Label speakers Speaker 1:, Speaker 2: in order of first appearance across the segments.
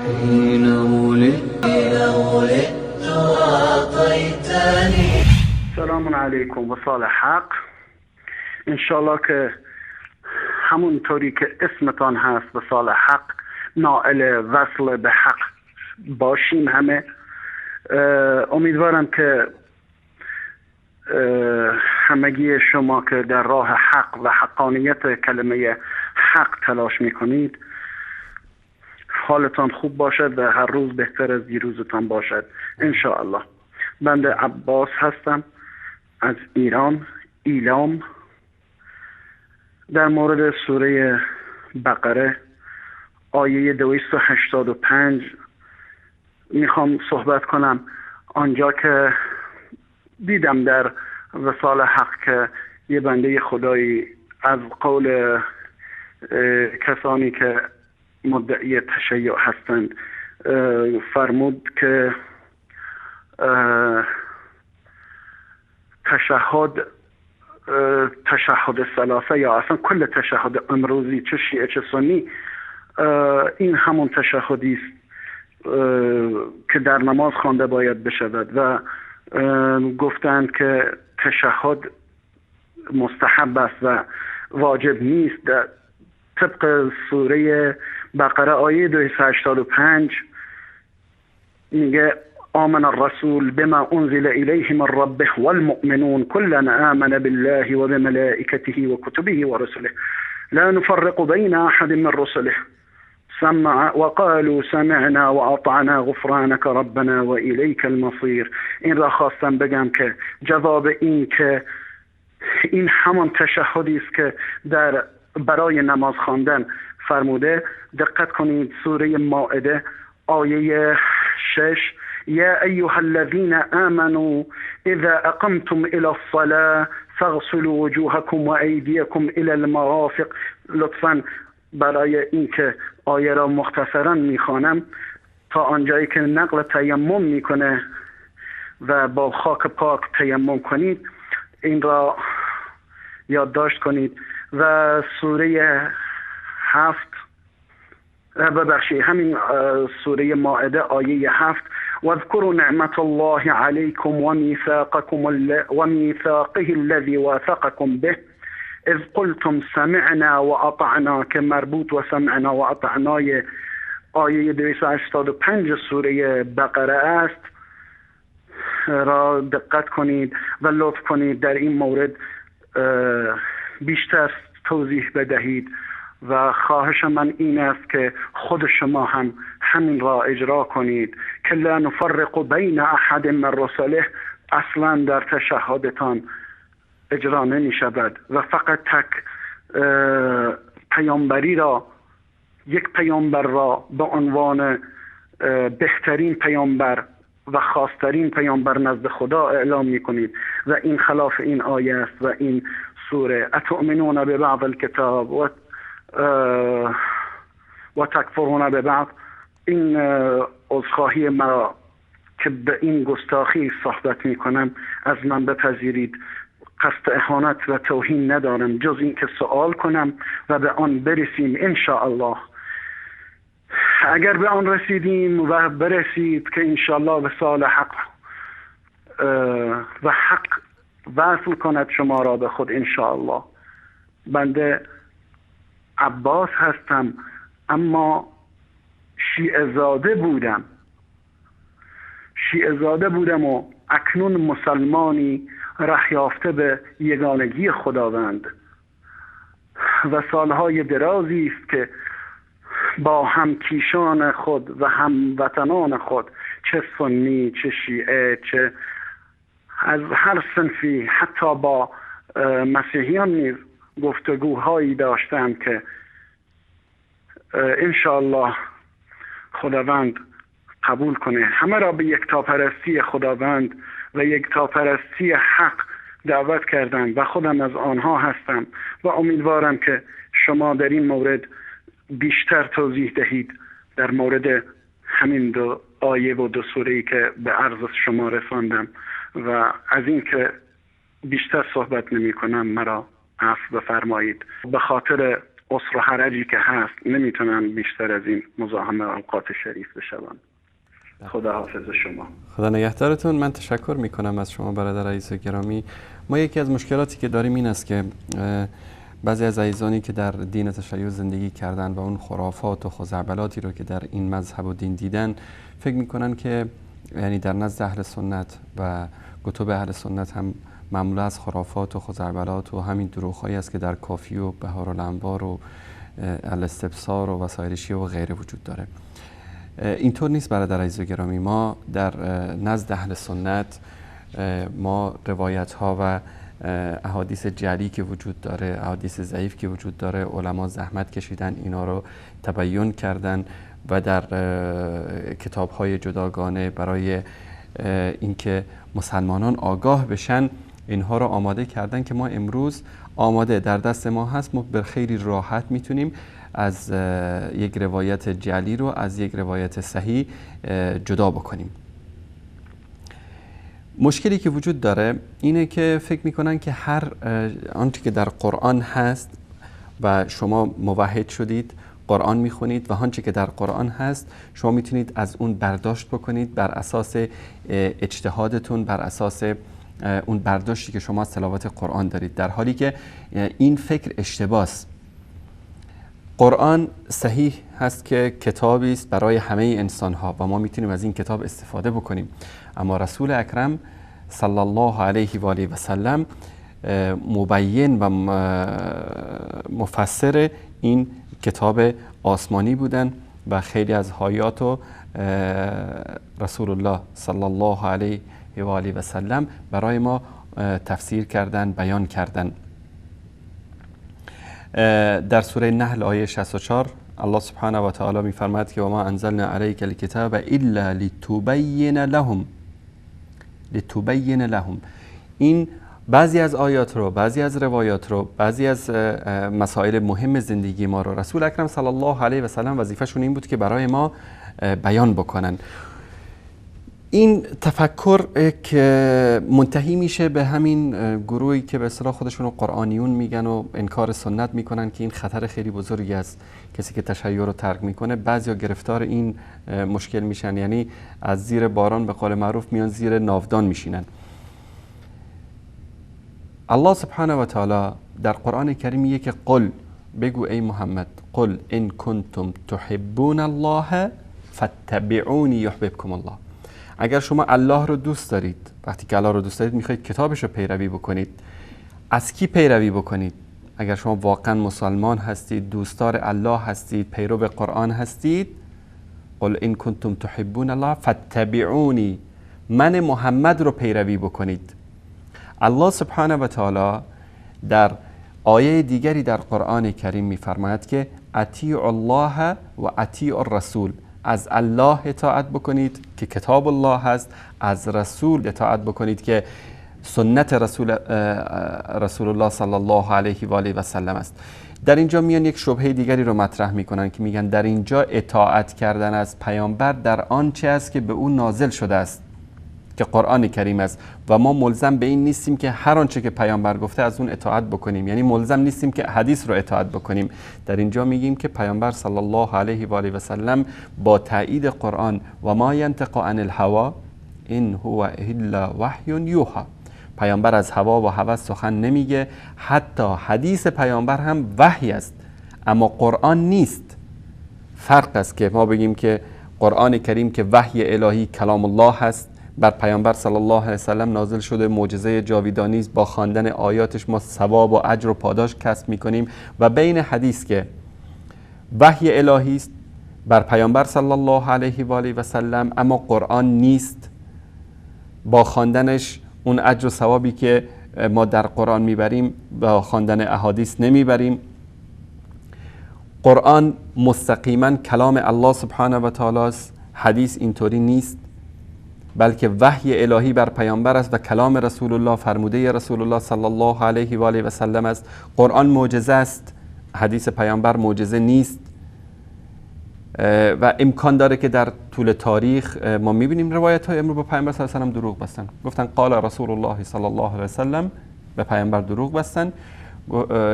Speaker 1: حين ولدت أعطيتني.
Speaker 2: سلام علیکم و سال حق. انشالله که همونطوری که اسمتان هست به سال حق نائل وصل به حق باشیم همه. امیدوارم که همگی شما که در راه حق و حقانیت کلمه حق تلاش میکنید حالتان خوب باشد و هر روز بهتر از دیروزتان باشد انشاءالله. بنده عباس هستم از ایلام. در مورد سوره بقره آیه 285 میخوام صحبت کنم. آنجا که دیدم در وصال حق که یه بنده خدایی از قول کسانی که مدعی تشیع هستند فرمود که تشهد ثلاثه یا اصلا کل تشهد امروزی چه شیعه چه سنی این همون تشهدی است که در نماز خوانده باید بشود و گفتند که تشهد مستحب است و واجب نیست. طبق سوره بقره آیه 285 میگه آمن الرسول بما انزل الیه من ربه والمؤمنون كلنا آمن بالله وبملائكته وكتبه ورسله لا نفرق بين احد من رسله وقالوا سمعنا واطعنا غفرانك ربنا واليك المصير. این را خواستم بگم که جواب این که این همان تشهدی است که برای نماز خواندن فرموده. دقت کنید سوره مائده آیه 6 یا ایها الذين آمنوا اذا اقمتم الى الصلاة فاغسلوا وجوهكم وايديكم الى المرافق. لطفاً برای اینکه آیه را مختصرا میخوانم تا آنجایی که نقل تیمم میکنه و با خاک پاک تیمم کنید این را یادداشت کنید. و سوره 7 همین سوره مائده آیه 7 واذكروا نعمت الله عليكم وميثاقه الذي واثقكم به اذ قلتم سمعنا واطعنا که مربوط و سمعنا و اطعنای آیه 285 سوره بقره است را دقت کنید و لطف کنید در این مورد بیشتر توضیح بدهید و خواهش من این است که خود شما هم همین را اجرا کنید که لا نفرق بین احد من رسله اصلا در تشهدتان اجرا نمی شود و فقط تک پیامبری را یک پیامبر را به عنوان بهترین پیامبر و خاصترین پیامبر نزد خدا اعلام می کنید و این خلاف این آیه است و این سوره. اتؤمنون ببعض الكتاب و تکفرون ببعض. این عذرخواهی مرا که به این گستاخی صحبت می کنم از من بپذیرید. قصد اهانت و توهین ندارم جز این که سوال کنم و به آن برسیم انشاءالله. اگر به آن رسیدیم و برسید که انشاءالله به سال حق و حق وصل کند شما را به خود انشاءالله. بنده عباس هستم اما شیعه زاده بودم و اکنون مسلمانی ره یافته به یگانگی خداوند و سالهای درازی است که با همکیشان خود و هموطنان خود چه سنی چه شیعه چه از هر صنفی حتی با مسیحیان نیز گفتگوهایی داشتم که انشاءالله خداوند قبول کنه. همه را به یکتاپرستی خداوند و یکتاپرستی حق دعوت کردم و خودم از آنها هستم و امیدوارم که شما در این مورد بیشتر توضیح دهید در مورد همین دو آیه و دو سوره‌ای که به عرض شما رساندم و از این که بیشتر صحبت نمی کنم مرا عفو بفرمایید. به خاطر عسر و حرجی که هست نمیتونن بیشتر از این مزاحم اوقات شریف بشون. خدا حافظ شما.
Speaker 3: خدا نگهدارتون. من تشکر میکنم از شما برادر عزیز و گرامی. ما یکی از مشکلاتی که داریم این است که بعضی از عزیزانی که در دین تشیع زندگی کردن و اون خرافات و خزعبلاتی رو که در این مذهب و دین دیدن فکر میکنن که یعنی در نزد اهل سنت و کتب اهل سنت هم معمولا از خرافات و خزعبلات و همین دروغ‌هایی است که در کافی و بهار الانوار و الاستبصار و وسایل شیعه و غیره وجود داره. اینطور نیست برادر عزیز و گرامی. ما در نزد اهل سنت ما روایت ها و احادیث جعلی که وجود داره، احادیث ضعیف که وجود داره، علما زحمت کشیدن اینا رو تبیین کردن و در کتاب های جداگانه برای اینکه مسلمانان آگاه بشن اینها رو آماده کردن که ما امروز آماده در دست ما هست. ما به خیلی راحت میتونیم از یک روایت جعلی رو از یک روایت صحیح جدا بکنیم. مشکلی که وجود داره اینه که فکر میکنن که هر آنچه که در قرآن هست و شما موحد شدید قرآن میخونید و آنچه که در قرآن هست شما میتونید از اون برداشت بکنید بر اساس اجتهادتون، بر اساس اون برداشتی که شما از تلاوت قرآن دارید، در حالی که این فکر اشتباهه. قرآن صحیح هست که کتابی است برای همه انسان‌ها و ما میتونیم از این کتاب استفاده بکنیم، اما رسول اکرم صلی الله علیه و آله و سلم مبین و مفسر این کتاب آسمانی بودن و خیلی از آیات رو رسول الله صلی الله علیه و آله و سلم برای ما تفسیر کردن، بیان کردن. در سوره نحل آیه 64 الله سبحانه و تعالی می‌فرماید که و ما انزلنا علیک الکتاب الا لتبین لهم. این بعضی از آیات رو، بعضی از روایات رو، بعضی از مسائل مهم زندگی ما رو رسول اکرم صلی الله علیه و سلم وظیفه‌شون این بود که برای ما بیان بکنن. این تفکر که منتهی میشه به همین گروهی که به اصطلاح خودشون رو قرآنیون میگن و انکار سنت میکنن که این خطر خیلی بزرگی است. کسی که تشیع رو ترک میکنه بعضیا گرفتار این مشکل میشن، یعنی از زیر باران به قول معروف میان زیر ناودان میشینن. الله سبحانه و تعالی در قرآن کریم میگه که قل، بگو ای محمد، قل ان کنتم تحبون الله فاتبعونی یحببکم الله. اگر شما الله رو دوست دارید، وقتی که الله رو دوست دارید میخواید کتابش رو پیروی بکنید. از کی پیروی بکنید؟ اگر شما واقعا مسلمان هستید، دوستدار الله هستید، پیرو قرآن هستید، قل ان کنتم تحبون الله فاتبعونی، من محمد رو پیروی بکنید. الله سبحانه و تعالی در آیه دیگری در قرآن کریم میفرماید که اطیعوا الله و اطیعوا الرسول، از الله اطاعت بکنید که کتاب الله هست، از رسول اطاعت بکنید که سنت رسول الله صلی الله علیه و آله و سلم است. در اینجا میان یک شبهه دیگری رو مطرح میکنن که میگن در اینجا اطاعت کردن از پیامبر در آنچه است که به اون نازل شده است که قرآن کریم است و ما ملزم به این نیستیم که هر آنچه که پیامبر گفته از اون اطاعت بکنیم، یعنی ملزم نیستیم که حدیث رو اطاعت بکنیم. در اینجا میگیم که پیامبر صلی الله علیه و آله و سلم با تایید قرآن و ما ینطق عن الهوى ان هو الا وحی یوحى، پیامبر از هوا و هوس سخن نمیگه، حتی حدیث پیامبر هم وحی است اما قرآن نیست. فرق است که ما بگیم که قرآن کریم که وحی الهی کلام الله هست، بر پیامبر صلی الله علیه و سلم نازل شده، معجزه جاویدانی است، با خواندن آیاتش ما ثواب و اجر و پاداش کسب میکنیم، و بین حدیث که وحی الهی است بر پیامبر صلی الله علیه و آله و سلم اما قرآن نیست، با خواندنش اون اجر و ثوابی که ما در قرآن میبریم با خواندن احادیث نمیبریم. قرآن مستقیما کلام الله سبحانه و تعالی است، حدیث اینطوری نیست، بلکه وحی الهی بر پیامبر است و کلام رسول الله، فرموده رسول الله صلی الله علیه و آله و سلم است. قرآن معجزه است، حدیث پیامبر معجزه نیست و امکان داره که در طول تاریخ ما میبینیم روایت های امروز به پیامبر صلی الله علیه و سلم دروغ بستن، گفتن قال رسول الله صلی الله علیه و سلم، به پیامبر دروغ بستن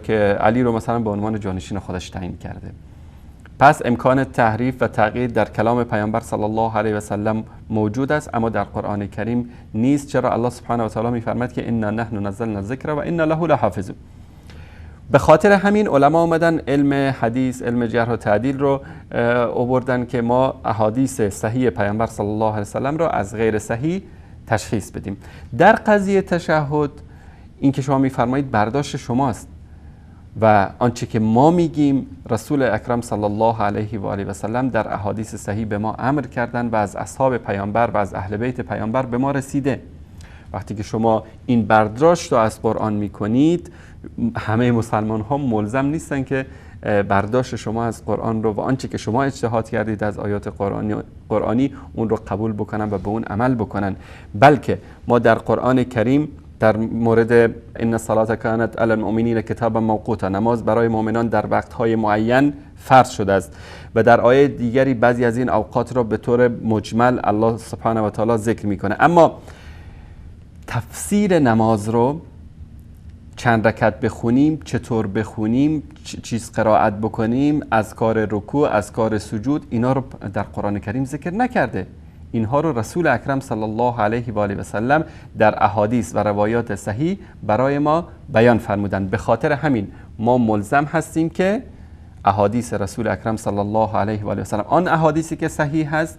Speaker 3: که علی رو مثلا به عنوان جانشین خودش تعیین کرده. پس امکان تحریف و تغییر در کلام پیامبر صلی الله علیه و سلم موجود است، اما در قرآن کریم نیست. چرا؟ الله سبحانه و تعالی می‌فرماید که انا نحن نزلنا الذکر و انا له لحافظون. به خاطر همین علما آمدن علم حدیث، علم جرح و تعدیل رو آوردن که ما احادیث صحیح پیامبر صلی الله علیه و سلم رو از غیر صحیح تشخیص بدیم. در قضیه تشهد این که شما می‌فرمایید برداشت شماست و آنچه که ما میگیم رسول اکرم صلی الله علیه و آله و سلم در احادیث صحیح به ما امر کردن و از اصحاب پیامبر و از اهل بیت پیامبر به ما رسیده. وقتی که شما این برداشت رو از قرآن میکنید، همه مسلمان ها ملزم نیستن که برداشت شما از قرآن رو و آنچه که شما اجتهاد کردید از آیات قرآنی اون رو قبول بکنن و به اون عمل بکنن، بلکه ما در قرآن کریم در مورد ان الصلاة کانت علی المؤمنین کتابا موقوتا، نماز برای مؤمنان در وقتهای معین فرض شده است و در آیه دیگری بعضی از این اوقات را به طور مجمل الله سبحانه و تعالی ذکر میکنه. اما تفسیر نماز رو چند رکعت بخونیم، چطور بخونیم، چیز قرائت بکنیم، اذکار رکوع، اذکار سجود، اینا رو در قرآن کریم ذکر نکرده. اینها رو رسول اکرم صلی الله علیه و آله و سلم در احادیث و روایات صحیح برای ما بیان فرمودند. به خاطر همین ما ملزم هستیم که احادیث رسول اکرم صلی الله علیه و آله و سلم، آن احادیثی که صحیح هست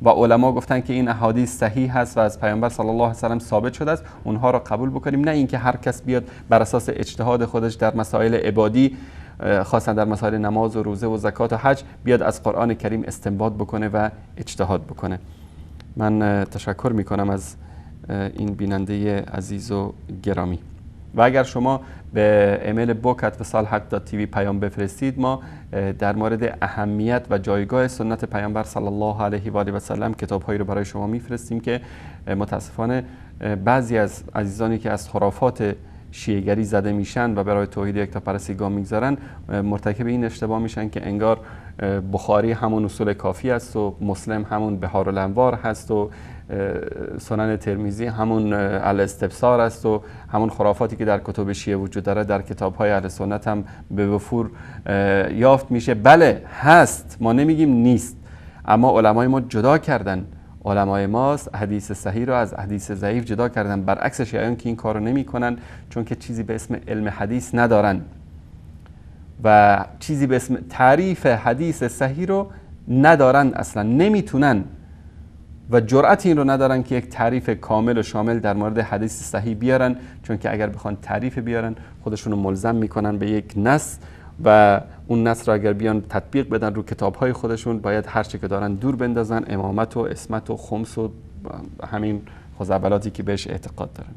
Speaker 3: و علما گفتن که این احادیث صحیح هست و از پیامبر صلی الله علیه و سلم ثابت شده است، اونها رو قبول بکنیم، نه اینکه هر کس بیاد بر اساس اجتهاد خودش در مسائل عبادی، خاصا در مسائل نماز و روزه و زکات و حج، بیاد از قرآن کریم استنباط بکنه و اجتهاد بکنه. من تشکر میکنم از این بیننده عزیز و گرامی و اگر شما به ایمیل book@visalhaq.tv پیام بفرستید، ما در مورد اهمیت و جایگاه سنت پیامبر صلی الله علیه و آله و سلم کتاب‌هایی رو برای شما میفرستیم که متاسفانه بعضی از عزیزانی که از خرافات شیعه‌گری زده میشن و برای توحید یکتاپرستی گام میگذارن مرتکب این اشتباه میشن که انگار بخاری همون اصول کافی است و مسلم همون بهار الانوار هست و سنن ترمذی همون الاستبصار است و همون خرافاتی که در کتب شیعه وجود داره در کتاب‌های اهل سنت هم به وفور یافت میشه. بله هست، ما نمیگیم نیست، اما علمای ما جدا کردن. علمای ما حدیث صحیح رو از حدیث ضعیف جدا کردن، برعکس شیعیان که این کارو نمیکنن، چون که چیزی به اسم علم حدیث ندارن و چیزی به اسم تعریف حدیث صحیح رو ندارن، اصلا نمیتونن و جرأت این رو ندارن که یک تعریف کامل و شامل در مورد حدیث صحیح بیارن، چون که اگر بخوان تعریف بیارن خودشون رو ملزم میکنن به یک نص و اون نص رو اگر بیان تطبیق بدن رو کتاب‌های خودشون باید هر چه که دارن دور بندازن، امامت و اسمت و خمس و همین خزعبلاتی که بهش اعتقاد دارن.